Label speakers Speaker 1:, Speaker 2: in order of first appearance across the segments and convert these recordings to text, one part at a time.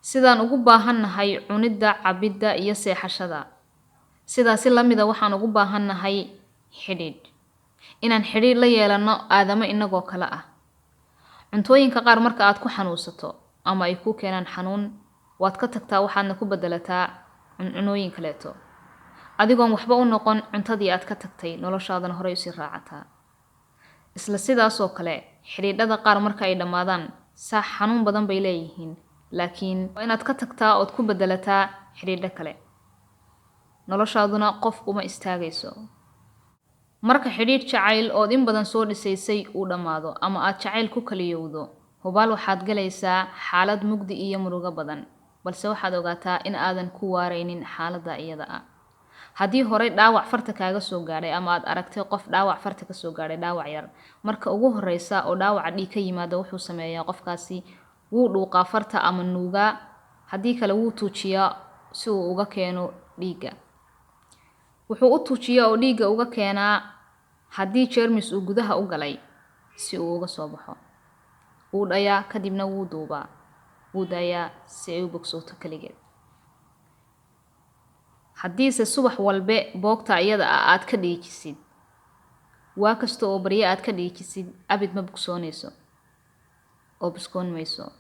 Speaker 1: sidaan ugu baahannahay cunidda, cabidda iyo seexashada. Sidaasi la mid ah waxaan ugu baahannahay xidhiidh. Inaan xidhiidh la yeelano aadamo inagoo kale ah. Cuntooyinka qaar marka aad ku xanuunsato ama ay ku keenaan xanuun, waad ka tagtaa waxaadna ku bedelataa cunooyin kaleeto. Adigoon waxba u noqon cuntadii aad ka tagtay, noloshaadana horey u sii raacataa. Isla sidaas oo kale, xidhiidhada qaar marka ay dhamaadaan, xanuun badan bay leeyihiin, laakiin waa inaad ka tagtaa ood ku bedelataa xidhiidho kale. Noloshaaduna qof uma istaagayso. Marka xidhiidh jacayl ood in badan soo dhisaysay uu dhamaado ama aad jacayl ku kaliyowdo, hubaal waxaad galaysaa xaalad mugdi iyo murugo badan, balse waxaad ogaataa in aadan ku waaraynin xaaladda iyada ah. Haddii horey dhaawac farta kaaga soo gaadhay ama aad aragtay qof dhaawac farta ka soo gaadhay dhaawac yar, marka ugu horeysa oo dhaawaca dhiig ka yimaado wuxuu sameeyaa qofkaasi wuu dhuuqaa farta ama nuugaa, haddii kale wuu tuujiyaa si uu uga keeno dhiigga. Wuxuu u tuujiyaa oo dhiigga uga keenaa haddii jeermis uu gudaha u galay si uu uga soo baxo. Wuu dhayaa kadibna wuu duubaa. Wuu dayaa si ay u bogsooto kaligeed. Haddiise subax walbe boogta iyada ah aad ka dhiijisid, waa kasta oo barya aad ka dhiijisid, abid ma bogsoonayso oo biskoon mayso.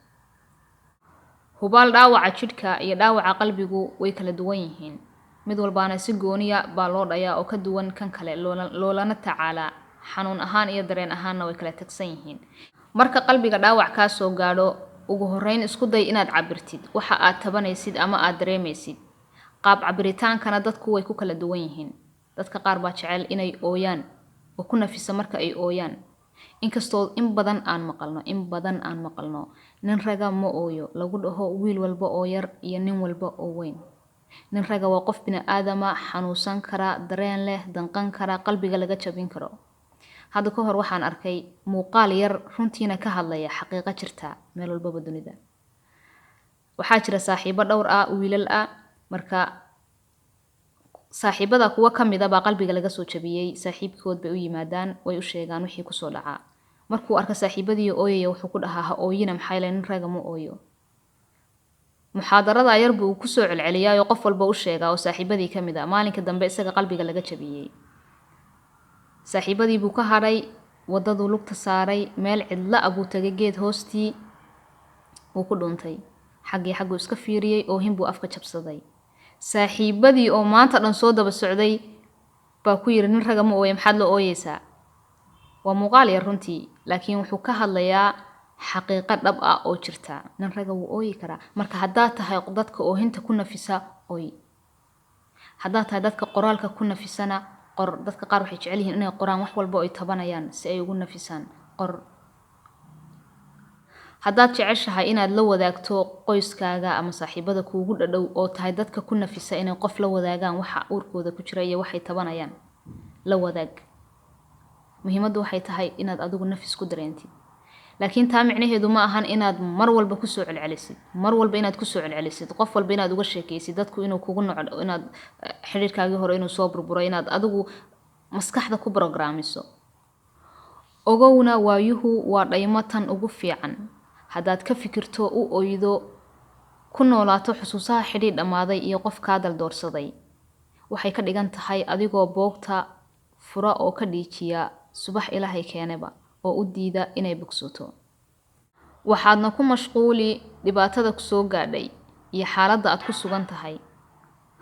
Speaker 1: Hubaal dhaawaca jidhka iyo dhaawaca qalbigu way kala duwan yihiin. Mid walbaana si gooniya baa loo dhayaa oo ka duwan kan kale loolana tacaalaa. Xanuun ahaan iyo dareen ahaanna way kala tagsan yihiin. Marka qalbiga dhaawac kaa soo gaadho, ugu horreyn isku day inaad cabirtid waxa aad tabanaysid ama aad dareemaysid. Qaab cabiritaankana dadku way ku kala duwan yihiin. Dadka qaar baa jecel inay ooyaan oo ku nafisa marka ay ooyaan. Inkastoo in badan aan maqalno nin raga ma ooyo, lagu dhaho wiil walba oo yar iyo nin walba oo weyn. Nin raga waa qof bini'aadama xanuunsan kara, dareen leh, danqan kara, qalbiga laga jabin karo. Hadda ka hor waxaan arkay muuqaal yar runtiina ka hadlaya xaqiiqo jirta meel walba dunida. Waxaa jira saaxiibo dhowr ah, wiilal ah, marka saaxiibada kuwa ka mid ah baa qalbiga laga soo jabiyay, saaxiibkood bay u yimaadaan, way u sheegaan wixii ku soo dhacaa. Markuu arka saaxiibadii ooyaya wuxuu ku dhahaa ha ooyina maxaa yeelay nin raga ma ooyo. Muxaadarada yar buu ku soo celceliyay oo qof walba u sheegaa oo saaxiibadii ka mid ah. Maalinka dambe isaga qalbiga laga jabiyay. Saaxiibadii buu ka hadhay, wadaduu lugta saaray, meel cidla ah buu tagay geed hoostii, wuu ku dhuuntay. Xaggu iska fiiriyay oo hinbuu afka jabsaday. Saaxiibadii oo maanta dhan soo daba socday baa ku yiri nin raga ma ooyo maxaad la ooyeysaa. Waa muuqaal yar runtii, laakiin wuxuu ka hadlayaa xaqiiqo dhab ah oo jirta. Nin raga wuu ooyi karaa. Marka haddaad tahay dadka oohinta ku nafisa, ooy. Haddaad tahay dadka qoraalka ku nafisana, qor. Dadka qaar waxay jecel yihiin inay qoraan wax walba oo ay tabanayaan si ay ugu nafisaan. Qor. Haddaad jeceshahay inaad la wadaagto qoyskaaga ama saaxiibada kuugu dhadhow oo tahay dadka ku nafisa inay qof la wadaagaan waxa uurkooda ku jira iyo waxay tabanayaan, la wadaag. Muhiimaddu waxay tahay inaad adigu nafis ku dareentid. Laakiin taa micnaheedu ma ahan inaad mar walba ku soo celcelisid. Mar walba inaad ku soo celcelisid. Qof walba inaad uga sheekaysid dadku inuu kugu noco inaad xiriirkaagii hore inuu soo burburo inaad adigu maskaxda ku programmiso. Ogowna waayuhu waa dhaymatan ugu fiican. Haddaad ka fikirto u oydo ku noolaato xusuusaha xidhiidh dhamaaday iyo qof kaa daldoorsaday, waxay ka dhigan tahay adigoo boogta fura oo ka dhiijiya subax Ilaahay keeneba oo u diida inay bogsooto. Waxaadna ku mashquuli dhibaatada ku soo gaadhay iyo xaaladda aad ku sugan tahay,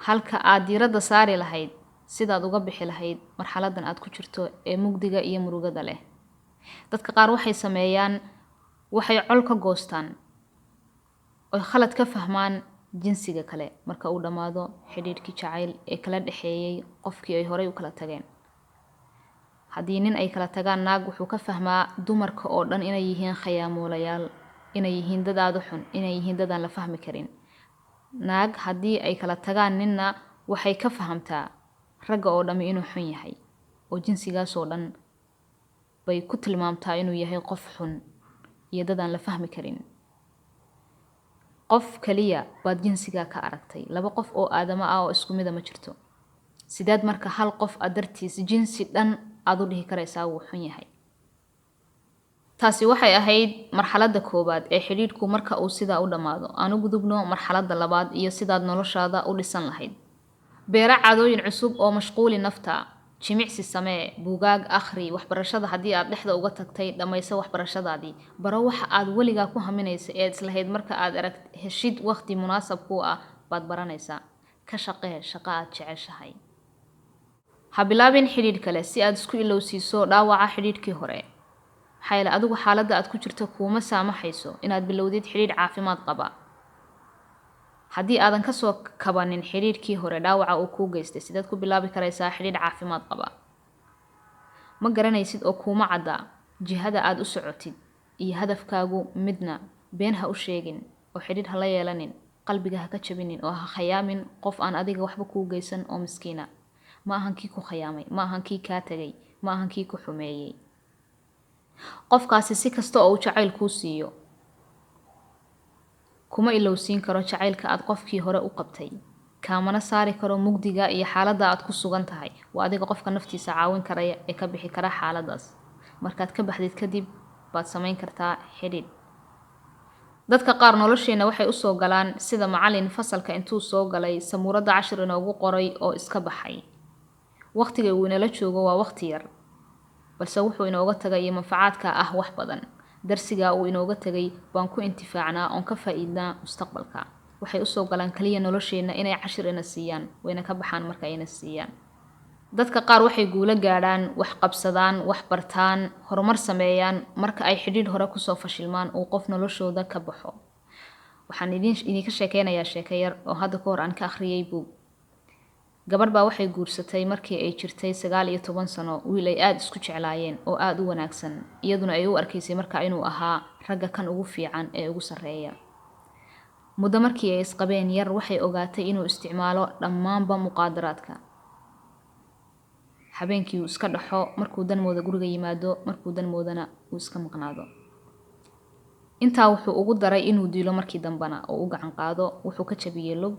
Speaker 1: halka aad diiradda saari lahayd sidaad uga bixi lahayd marxaladdan aad ku jirto ee mugdiga iyo murugada leh. Dadka qaar waxay sameeyaan waxay col ka goostaan oo khalad ka fahmaan jinsiga kale marka uu dhamaado xidhiidhkii jacayl ee kala dhaxeeyay qofkii ay horey u kala tageen. Haddii nin ay kala tagaan naag wuxuu ka fahmaa dumarka oo dhan inay yihiin khayaamoolayaal, inay yihiin dad aad u xun, inay yihiin dad aan la fahmi karin. Naag haddii ay kala tagaan ninna waxay ka fahamtaa ragga oo dhami inuu xun yahay oo jinsigaas oo dhan bay ku tilmaamtaa inuu yahay qof xun iyo dad aan la fahmi karin. Qof kaliya baad jinsiga ka aragtay. Laba qof oo aadama ah oo isku mid ah ma jirto. Sidaad marka hal qof adartiis jinsi dhan aad u dhihi karaysaa wuu xun yahay. taasi waxay ahayd marxaladda koowaad ee xidhiidhku marka uu sidaa u dhammaado. Aan u gudubno marxaladda labaad iyo sidaad noloshaada u dhisan lahayd. Beera caadooyin cusub oo mashquuli nafta. Jimicsi samee, buugaag akhri, waxbarashada haddii aad dhexda uga tagtay dhamayso waxbarashadaadii. Baro waxa aad weligaa ku haminaysa ee islahayd marka aad heshid waqti munaasab ku ah baad baranaysaa. Ka shaqee shaqo aad jeceshahay. Ha bilaabin xidhiidh kale si aad isku ilowsiiso dhaawaca xidhiidhkii hore. Maxaa yeelay adigu xaaladda aad ku jirto kuuma saamaxayso inaad bilowdid xidhiidh caafimaad qaba. haddii aadan ka soo kabanin xidhiidhkii hore dhaawaca uu kuu geystay sidaad ku bilaabi karaysaa xidhiidh caafimaad qaba. Ma garanaysid oo kuuma cadda jihada aad u socotid iyo hadafkaagu midna. Been ha u sheegin oo xidhiidh ha la yeelanin. Qalbiga ha ka jabinin oo ha khayaamin qof aan adiga waxba kuu geysan oo miskiina. Ma ahan kii ku khayaamay, ma ahan kii kaa tagay, ma ahan kii ku xumeeyey. Qofkaasi si kasta oo uu jacayl kuu siiyo kuma ilowsiin karo jacaylka aad qofkii hore u qabtay. Kaamana saari karo mugdiga iyo xaaladda aad ku sugan tahay. Waa adiga qofka naftiisa caawin karaya ee ka bixi kara xaaladaas. Markaad ka baxdid kadib baad samayn kartaa xidhiidh. Dadka qaar nolosheena waxay u soo galaan sida macallin fasalka intuu soo galay samuurada cashir inoogu qoray oo iska baxay. Waqtiga uu inala joogo waa waqti yar, balse wuxuu inooga tagay manfacaadka ah wax badan. Darsiga uu inooga tagay baan ku intifaacnaa oon ka faa'iidnaa mustaqbalka. Waxay u soo galaan kaliya nolosheena inay cashir ina siiyaan, wayna ka baxaan marka ayna siiyaan. Dadka qaar waxay guulo gaadhaan, wax qabsadaan, wax bartaan, horumar sameeyaan marka ay xidhiidh hore ku soo fashilmaan oo qof noloshooda ka baxo. Waxaan idinka sheekeynayaa sheeko yar oo hadda ka hor aan ka akhriyay buug. Gabadh baa waxay guursatay markii ay jirtay 19 sano wiil ay aad isku jeclaayeen oo aad u wanaagsan. Iyaduna ay u arkaysay marka inuu ahaa ragga kan ugu fiican ee ugu sarreeya. Muddo markii ay isqabeen yar waxay ogaatay inuu isticmaalo dhammaanba muqaadaraadka. Habeenkii uu iska dhaxo markuu danmooda guriga yimaado, markuu danmoodana uu iska maqnaado. Intaa wuxuu ugu daray inuu dilo markii dambana oo u gacan qaado, wuxuu ka jabiyay lug.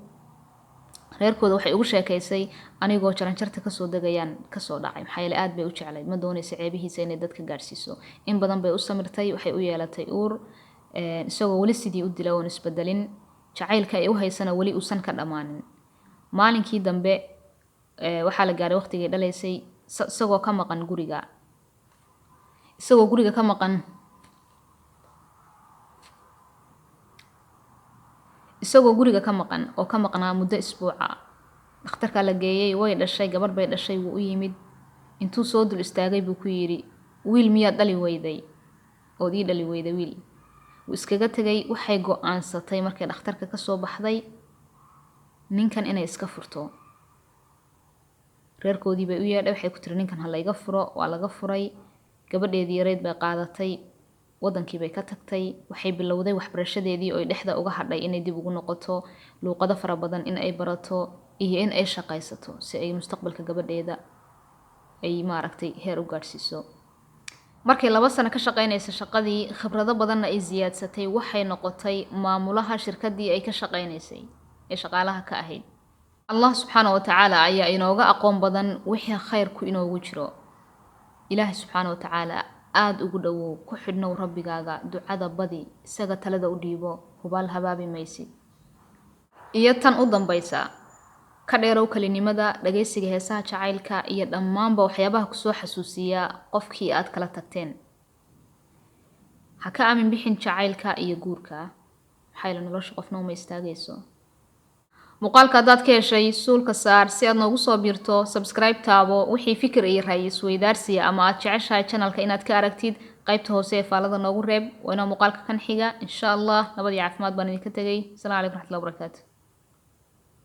Speaker 1: Reerkooda waxay ugu sheekaysay anigoo jaranjarta ka soo degayaan ka soo dhacay. Maxaa yeelay aad bay u jeclayd, ma doonaysa ceebihiisa inay dadka gaarsiiso. In badan bay u samirtay, waxay u yeelatay uur, isagoo wali sidii u dilay oo isbedelin. Jacaylka ay u haysana wali uusan ka dhamaanin. Maalinkii dambe waxaa la gaaray waqtigii dhalaysay isagoo ka maqan guriga. Isagoo guriga ka maqan oo ka maqnaa muddo isbuuca. Dhakhtarka la geeyay way dhashay, gabadh bay dhashay wuu u yimid. Intuu soo dul istaagay buu ku yiri wiil miyaad dhali weyday oo ii dhali weyday wiil. Wuu iskaga tagay waxay go'aansatay markay dhakhtarka ka soo baxday ninkan inay iska furto. Reerkoodii bay u yeedhay waxay ku tiri ninkan ha la iga furo. Waa laga furay. Gabadheedii yareed bay qaadatay. Wadankii bay ka tagtay. Waxay bilowday waxbarashadeedii oo ay dhexda uga hadhay inay dib ugu noqoto, luuqado fara badan in ay barato iyo in ay shaqaysato si ay mustaqbalka gabadheeda ay maaragtay heer u gaarsiiso. Markay 2 sano ka shaqaynaysa shaqadii, khibrado badanna ay ziyaadsatay, waxay noqotay maamulaha shirkadii ay ka shaqaynaysay ee shaqaalaha ka ahayd. Allah subhanahu wa ta'ala ayaa inooga aqoon badan wixii khayrku inoogu jiro. Ilaahay subhanahu wa ta'ala aad ugu dhawow ku xidhnow rabbigaaga, ducada badi, isaga talada u dhiibo, hubaal habaabi maysid. Iyo tan u dambaysa ka dheerow kalinimada, dhageysiga heesaha jacaylka iyo dhammaanba waxyaabaha ku soo xasuusiya qofkii aad kala tagteen. Ha ka aamin bixin jacaylka iyo guurka. Maxay la nolosha qofna uma istaagayso. Muuqaalka hadaad ka heshay suulka saar si aad noogu soo biirto, subscribe taabo wixii fikir iyo ra'yi isweydaarsiya ama aad jeceshahay channelka inaad ka aragtid qaybta hoose ee faalada noogu reeb. Waa inoo muuqaalka kan xiga insha Allah. Nabad iyo caafimaad baan idinka tagay. Assalaamu calaykum warahmatullahi wabarakatuh.